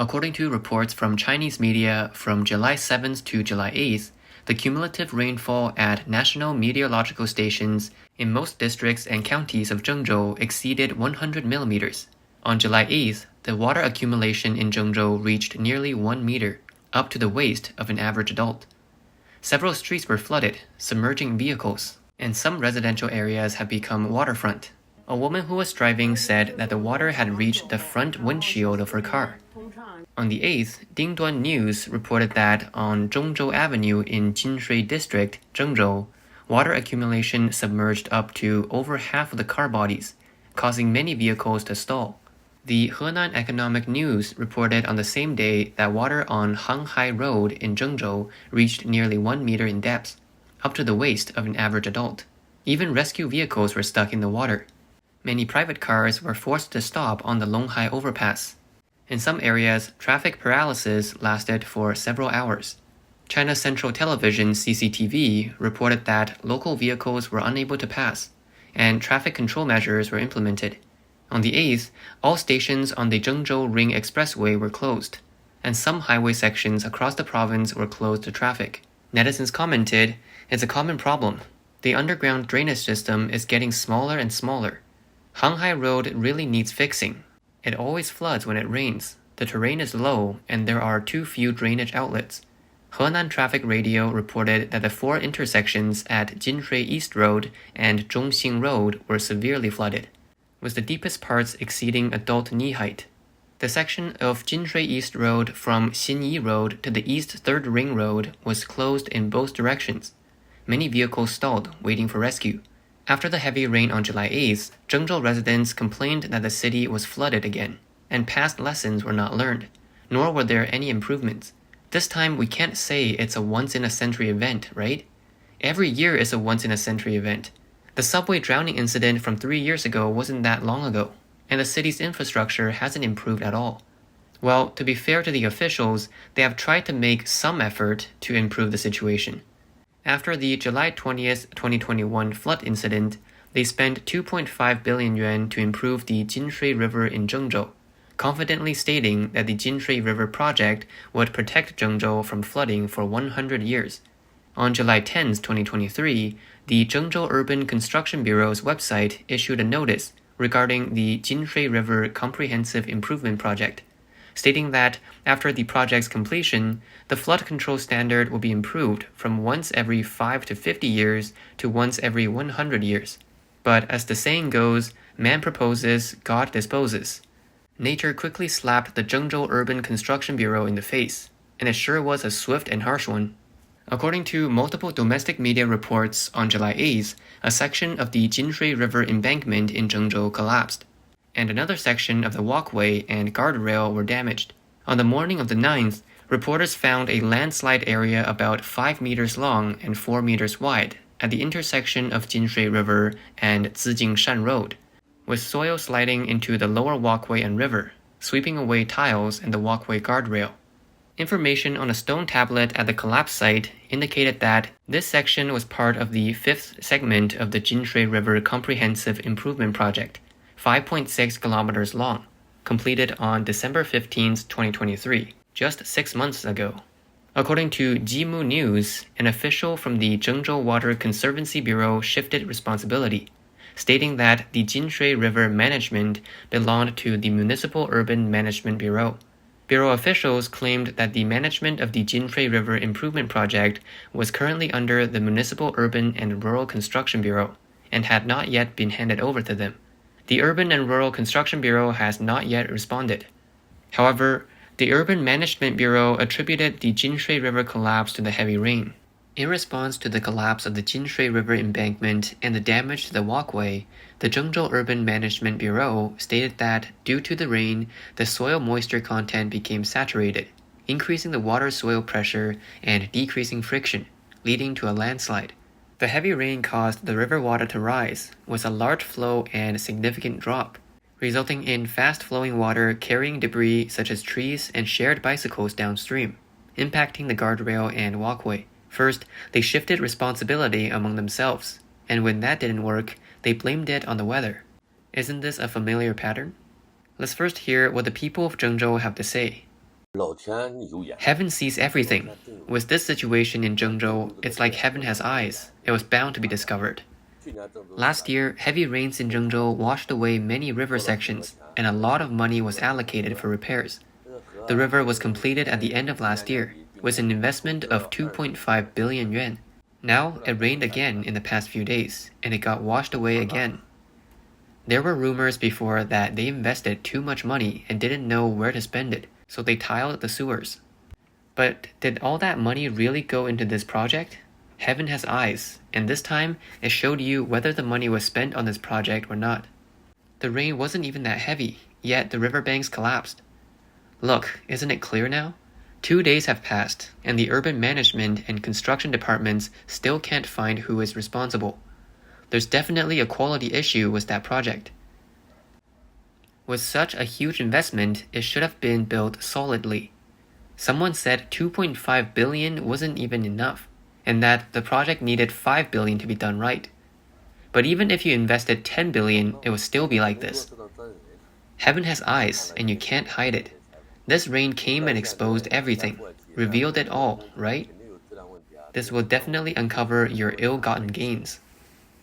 According to reports from Chinese media from July 7th to July 8th, the cumulative rainfall at national meteorological stations in most districts and counties of Zhengzhou exceeded 100 millimeters. On July 8th, the water accumulation in Zhengzhou reached nearly 1 meter, up to the waist of an average adult. Several streets were flooded, submerging vehicles, and some residential areas have become waterfront. A woman who was driving said that the water had reached the front windshield of her car. On the 8th, Dingduan News reported that on Zhongzhou Avenue in Jinshui District, Zhengzhou, water accumulation submerged up to over half of the car bodies, causing many vehicles to stall. The Henan Economic News reported on the same day that water on Hanghai Road in Zhengzhou reached nearly 1 meter in depth, up to the waist of an average adult. Even rescue vehicles were stuck in the water. Many private cars were forced to stop on the Longhai overpass. In some areas, traffic paralysis lasted for several hours. China Central Television (CCTV) reported that local vehicles were unable to pass, and traffic control measures were implemented. On the 8th, all stations on the Zhengzhou Ring Expressway were closed, and some highway sections across the province were closed to traffic. Netizens commented, "It's a common problem. The underground drainage system is getting smaller and smaller. Hanghai Road really needs fixing. It always floods when it rains. The terrain is low, and there are too few drainage outlets." Henan Traffic Radio reported that the 4 intersections at Jinshui East Road and Zhongxing Road were severely flooded, with the deepest parts exceeding adult knee height. The section of Jinshui East Road from Xinyi Road to the East Third Ring Road was closed in both directions. Many vehicles stalled, waiting for rescue. After the heavy rain on July 8th, Zhengzhou residents complained that the city was flooded again, and past lessons were not learned, nor were there any improvements. This time we can't say it's a once-in-a-century event, right? Every year is a once-in-a-century event. The subway drowning incident from 3 years ago wasn't that long ago, and the city's infrastructure hasn't improved at all. Well, to be fair to the officials, they have tried to make some effort to improve the situation. After the July 20th, 2021 flood incident, they spent 2.5 billion yuan to improve the Jinshui River in Zhengzhou, confidently stating that the Jinshui River project would protect Zhengzhou from flooding for 100 years. On July 10, 2023, the Zhengzhou Urban Construction Bureau's website issued a notice regarding the Jinshui River Comprehensive Improvement Project, stating that after the project's completion, the flood control standard will be improved from once every 5 to 50 years to once every 100 years. But as the saying goes, man proposes, God disposes. Nature quickly slapped the Zhengzhou Urban Construction Bureau in the face, and it sure was a swift and harsh one. According to multiple domestic media reports, on July 8th, a section of the Jinshui River embankment in Zhengzhou collapsed, and another section of the walkway and guardrail were damaged. On the morning of the 9th, reporters found a landslide area about 5 meters long and 4 meters wide at the intersection of Jinshui River and Zijingshan Road, with soil sliding into the lower walkway and river, sweeping away tiles and the walkway guardrail. Information on a stone tablet at the collapse site indicated that this section was part of the 5th segment of the Jinshui River Comprehensive Improvement Project, 5.6 kilometers long, completed on December 15, 2023, just 6 months ago. According to Jimu News, an official from the Zhengzhou Water Conservancy Bureau shifted responsibility, stating that the Jinshui River management belonged to the Municipal Urban Management Bureau. Bureau officials claimed that the management of the Jinshui River Improvement Project was currently under the Municipal Urban and Rural Construction Bureau and had not yet been handed over to them. The Urban and Rural Construction Bureau has not yet responded. However, the Urban Management Bureau attributed the Jinshui River collapse to the heavy rain. In response to the collapse of the Jinshui River embankment and the damage to the walkway, the Zhengzhou Urban Management Bureau stated that due to the rain, the soil moisture content became saturated, increasing the water-soil pressure and decreasing friction, leading to a landslide. The heavy rain caused the river water to rise, with a large flow and significant drop, resulting in fast-flowing water carrying debris such as trees and shared bicycles downstream, impacting the guardrail and walkway. First, they shifted responsibility among themselves, and when that didn't work, they blamed it on the weather. Isn't this a familiar pattern? Let's first hear what the people of Zhengzhou have to say. Heaven sees everything. With this situation in Zhengzhou, it's like heaven has eyes. It was bound to be discovered. Last year, heavy rains in Zhengzhou washed away many river sections, and a lot of money was allocated for repairs. The river was completed at the end of last year, with an investment of 2.5 billion yuan. Now, it rained again in the past few days, and it got washed away again. There were rumors before that they invested too much money and didn't know where to spend it, so they tiled the sewers. But did all that money really go into this project? Heaven has eyes, and this time it showed you whether the money was spent on this project or not. The rain wasn't even that heavy, yet the riverbanks collapsed. Look, isn't it clear now? 2 days have passed, and the urban management and construction departments still can't find who is responsible. There's definitely a quality issue with that project. With such a huge investment, it should have been built solidly. Someone said 2.5 billion wasn't even enough, and that the project needed 5 billion to be done right. But even if you invested 10 billion, it would still be like this. Heaven has eyes, and you can't hide it. This rain came and exposed everything, revealed it all, right? This will definitely uncover your ill-gotten gains.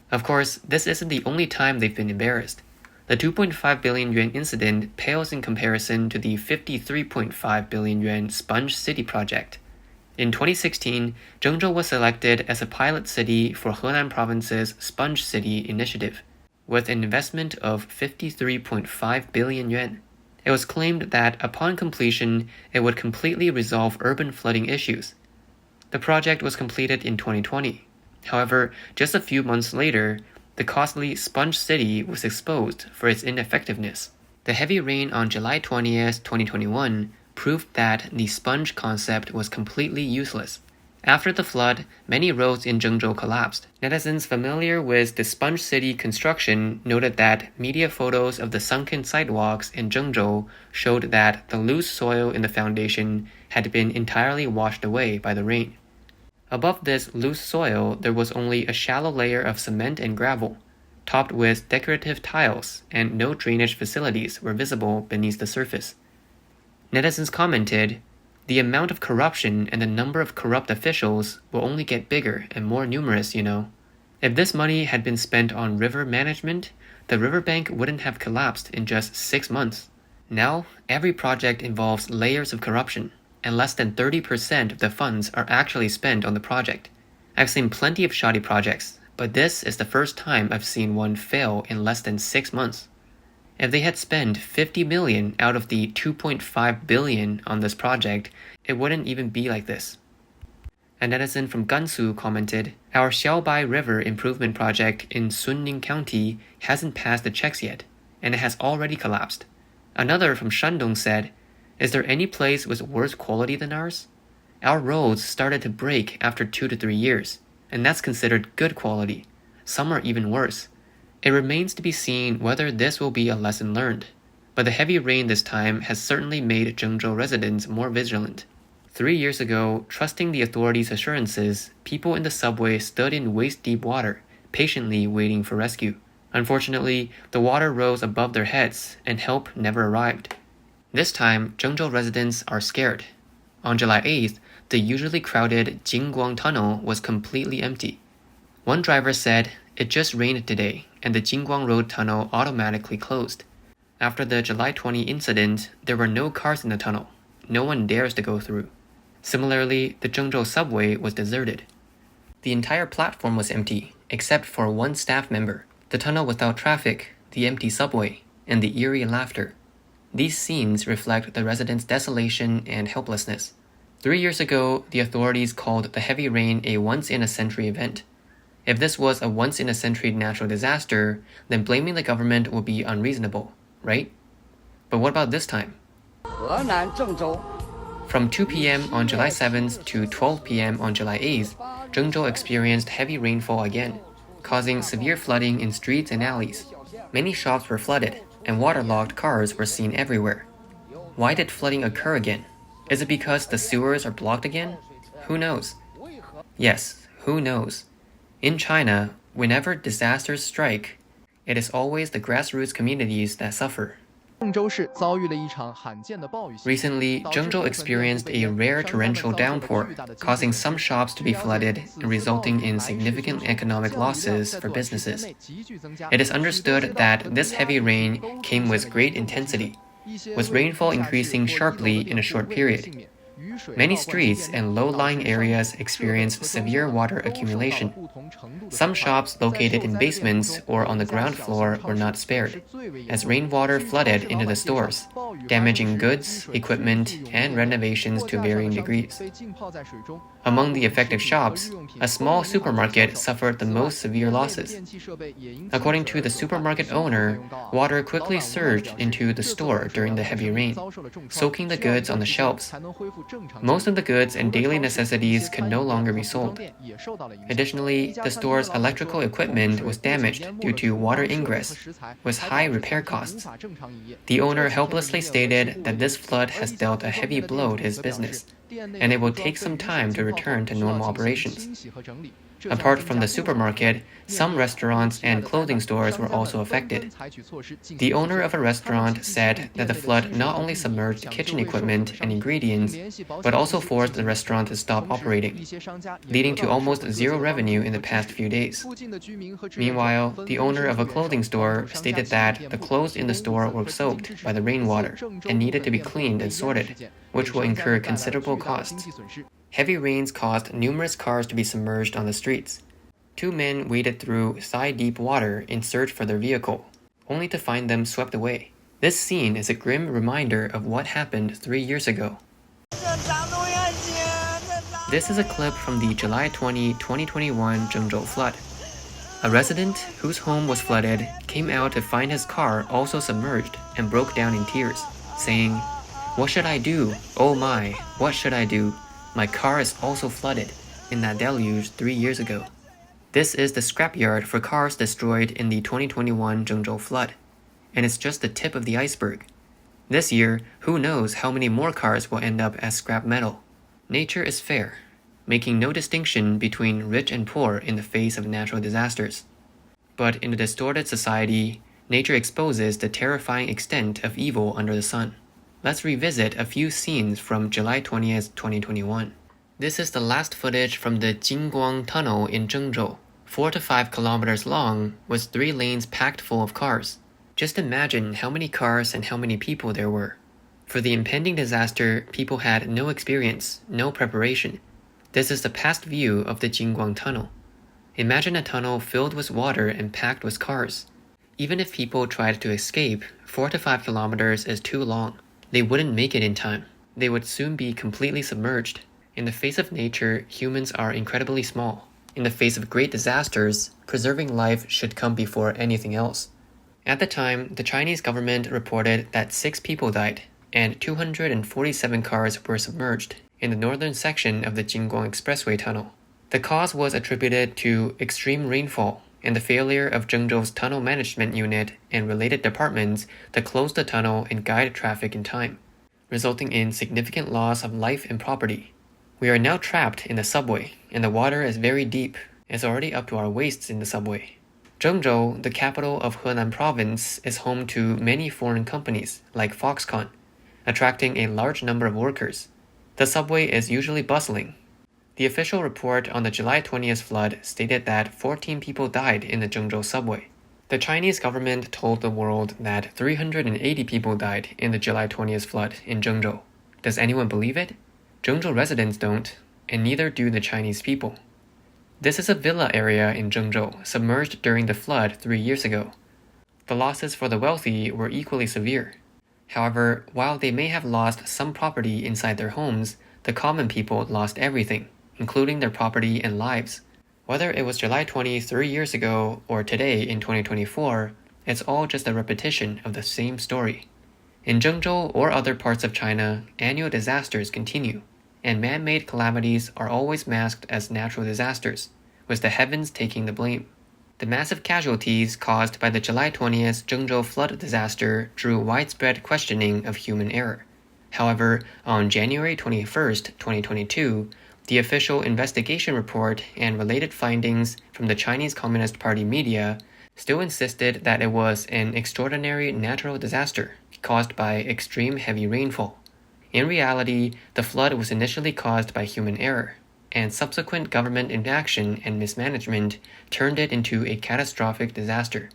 Of course, this isn't the only time they've been embarrassed. The 2.5 billion yuan incident pales in comparison to the 53.5 billion yuan Sponge City project. In 2016, Zhengzhou was selected as a pilot city for Henan Province's Sponge City initiative, with an investment of 53.5 billion yuan. It was claimed that upon completion, it would completely resolve urban flooding issues. The project was completed in 2020. However, just a few months later, the costly Sponge City was exposed for its ineffectiveness. The heavy rain on July 20th, 2021 proved that the sponge concept was completely useless. After the flood, many roads in Zhengzhou collapsed. Netizens familiar with the Sponge City construction noted that media photos of the sunken sidewalks in Zhengzhou showed that the loose soil in the foundation had been entirely washed away by the rain. Above this loose soil, there was only a shallow layer of cement and gravel, topped with decorative tiles, and no drainage facilities were visible beneath the surface. Netizens commented, "The amount of corruption and the number of corrupt officials will only get bigger and more numerous, you know. If this money had been spent on river management, the riverbank wouldn't have collapsed in just 6 months. Now, every project involves layers of corruption, and less than 30% of the funds are actually spent on the project. I've seen plenty of shoddy projects, but this is the first time I've seen one fail in less than 6 months. If they had spent 50 million out of the 2.5 billion on this project, it wouldn't even be like this." A netizen from Gansu commented, "Our Xiaobai River Improvement Project in Sunning County hasn't passed the checks yet, and it has already collapsed." Another from Shandong said, "Is there any place with worse quality than ours? Our roads started to break after 2 to 3 years, and that's considered good quality. Some are even worse. It remains to be seen whether this will be a lesson learned, but the heavy rain this time has certainly made Zhengzhou residents more vigilant. 3 years ago, trusting the authorities' assurances, people in the subway stood in waist-deep water, patiently waiting for rescue. Unfortunately, the water rose above their heads, and help never arrived. This time, Zhengzhou residents are scared. On July 8th, the usually crowded Jingguang Tunnel was completely empty. One driver said, "It just rained today, and the Jingguang Road Tunnel automatically closed." After the July 20 incident, there were no cars in the tunnel. No one dares to go through. Similarly, the Zhengzhou subway was deserted. The entire platform was empty, except for one staff member, the tunnel without traffic, the empty subway, and the eerie laughter. These scenes reflect the residents' desolation and helplessness. 3 years ago, the authorities called the heavy rain a once-in-a-century event. If this was a once-in-a-century natural disaster, then blaming the government would be unreasonable, right? But what about this time? From 2 p.m. on July 7th to 12 p.m. on July 8th, Zhengzhou experienced heavy rainfall again, causing severe flooding in streets and alleys. Many shops were flooded, and waterlogged cars were seen everywhere. Why did flooding occur again? Is it because the sewers are blocked again? Who knows? Yes, who knows? In China, whenever disasters strike, it is always the grassroots communities that suffer. Recently, Zhengzhou experienced a rare torrential downpour, causing some shops to be flooded and resulting in significant economic losses for businesses. It is understood that this heavy rain came with great intensity, with rainfall increasing sharply in a short period. Many streets and low-lying areas experienced severe water accumulation. Some shops located in basements or on the ground floor were not spared, as rainwater flooded into the stores, damaging goods, equipment, and renovations to varying degrees. Among the affected shops, a small supermarket suffered the most severe losses. According to the supermarket owner, water quickly surged into the store during the heavy rain, soaking the goods on the shelves. Most of the goods and daily necessities could no longer be sold. Additionally, the store's electrical equipment was damaged due to water ingress, with high repair costs. The owner helplessly stated that this flood has dealt a heavy blow to his business, and it will take some time to return to normal operations. Apart from the supermarket, some restaurants and clothing stores were also affected. The owner of a restaurant said that the flood not only submerged kitchen equipment and ingredients, but also forced the restaurant to stop operating, leading to almost zero revenue in the past few days. Meanwhile, the owner of a clothing store stated that the clothes in the store were soaked by the rainwater and needed to be cleaned and sorted, which will incur considerable costs. Heavy rains caused numerous cars to be submerged on the streets. Two men waded through thigh-deep water in search for their vehicle, only to find them swept away. This scene is a grim reminder of what happened 3 years ago. This is a clip from the July 20, 2021 Zhengzhou flood. A resident whose home was flooded came out to find his car also submerged and broke down in tears, saying, "What should I do? Oh my, what should I do? My car is also flooded in that deluge 3 years ago." This is the scrapyard for cars destroyed in the 2021 Zhengzhou flood, and it's just the tip of the iceberg. This year, who knows how many more cars will end up as scrap metal. Nature is fair, making no distinction between rich and poor in the face of natural disasters. But in a distorted society, nature exposes the terrifying extent of evil under the sun. Let's revisit a few scenes from July 20th, 2021. This is the last footage from the Jingguang Tunnel in Zhengzhou, 4 to 5 kilometers long, with 3 lanes packed full of cars. Just imagine how many cars and how many people there were. For the impending disaster, people had no experience, no preparation. This is the past view of the Jingguang Tunnel. Imagine a tunnel filled with water and packed with cars. Even if people tried to escape, 4 to 5 kilometers is too long. They wouldn't make it in time. They would soon be completely submerged. In the face of nature, humans are incredibly small. In the face of great disasters, preserving life should come before anything else. At the time, the Chinese government reported that 6 people died, and 247 cars were submerged in the northern section of the Jingguang Expressway tunnel. The cause was attributed to extreme rainfall and the failure of Zhengzhou's tunnel management unit and related departments to close the tunnel and guide traffic in time, resulting in significant loss of life and property. We are now trapped in the subway, and the water is very deep. It's already up to our waists in the subway. Zhengzhou, the capital of Henan Province, is home to many foreign companies like Foxconn, attracting a large number of workers. The subway is usually bustling. The official report on the July 20th flood stated that 14 people died in the Zhengzhou subway. The Chinese government told the world that 380 people died in the July 20th flood in Zhengzhou. Does anyone believe it? Zhengzhou residents don't, and neither do the Chinese people. This is a villa area in Zhengzhou, submerged during the flood 3 years ago. The losses for the wealthy were equally severe. However, while they may have lost some property inside their homes, the common people lost everything, including their property and lives. Whether it was July 20 3 years ago or today in 2024, it's all just a repetition of the same story. In Zhengzhou or other parts of China, annual disasters continue, and man-made calamities are always masked as natural disasters, with the heavens taking the blame. The massive casualties caused by the July 20th Zhengzhou flood disaster drew widespread questioning of human error. However, on January 21st, 2022, the official investigation report and related findings from the Chinese Communist Party media still insisted that it was an extraordinary natural disaster caused by extreme heavy rainfall. In reality, the flood was initially caused by human error, and subsequent government inaction and mismanagement turned it into a catastrophic disaster.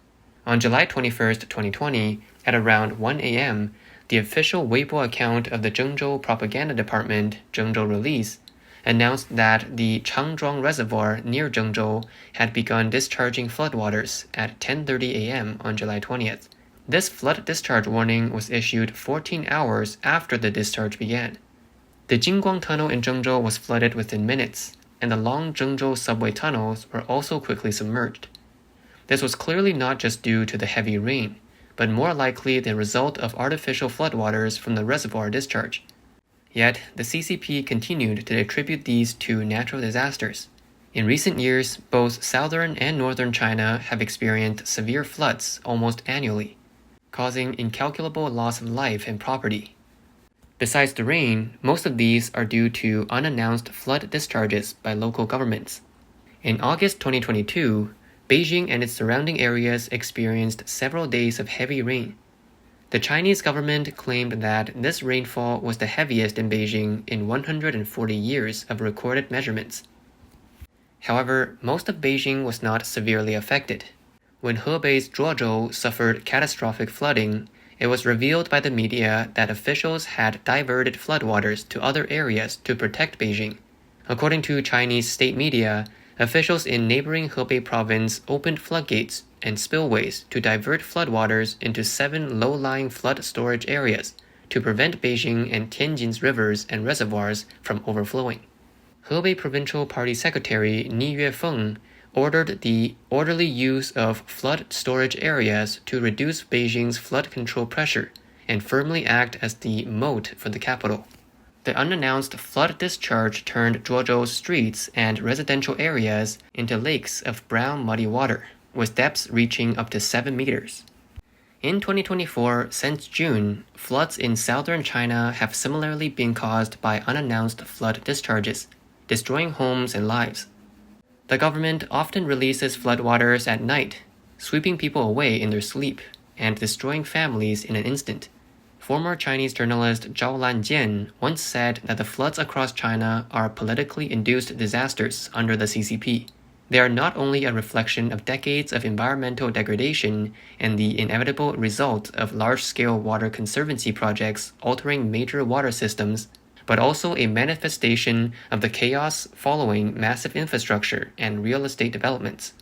On July 21, 2020, at around 1 a.m., the official Weibo account of the Zhengzhou Propaganda Department, Zhengzhou Release, announced that the Changzhuang Reservoir near Zhengzhou had begun discharging floodwaters at 10:30 a.m. on July 20th. This flood discharge warning was issued 14 hours after the discharge began. The Jingguang Tunnel in Zhengzhou was flooded within minutes, and the long Zhengzhou subway tunnels were also quickly submerged. This was clearly not just due to the heavy rain, but more likely the result of artificial floodwaters from the reservoir discharge. Yet, the CCP continued to attribute these to natural disasters. In recent years, both southern and northern China have experienced severe floods almost annually, causing incalculable loss of life and property. Besides the rain, most of these are due to unannounced flood discharges by local governments. In August 2022, Beijing and its surrounding areas experienced several days of heavy rain. The Chinese government claimed that this rainfall was the heaviest in Beijing in 140 years of recorded measurements. However, most of Beijing was not severely affected. When Hebei's Zhuozhou suffered catastrophic flooding, it was revealed by the media that officials had diverted floodwaters to other areas to protect Beijing. According to Chinese state media, officials in neighboring Hebei province opened floodgates and spillways to divert floodwaters into 7 low-lying flood storage areas to prevent Beijing and Tianjin's rivers and reservoirs from overflowing. Hebei Provincial Party Secretary Ni Yuefeng ordered the orderly use of flood storage areas to reduce Beijing's flood control pressure and firmly act as the moat for the capital. The unannounced flood discharge turned Zhuozhou's streets and residential areas into lakes of brown muddy water, with depths reaching up to 7 meters. In 2024, since June, floods in southern China have similarly been caused by unannounced flood discharges, destroying homes and lives. The government often releases floodwaters at night, sweeping people away in their sleep and destroying families in an instant. Former Chinese journalist Zhao Lanjian once said that the floods across China are politically induced disasters under the CCP. They are not only a reflection of decades of environmental degradation and the inevitable result of large-scale water conservancy projects altering major water systems, but also a manifestation of the chaos following massive infrastructure and real estate developments.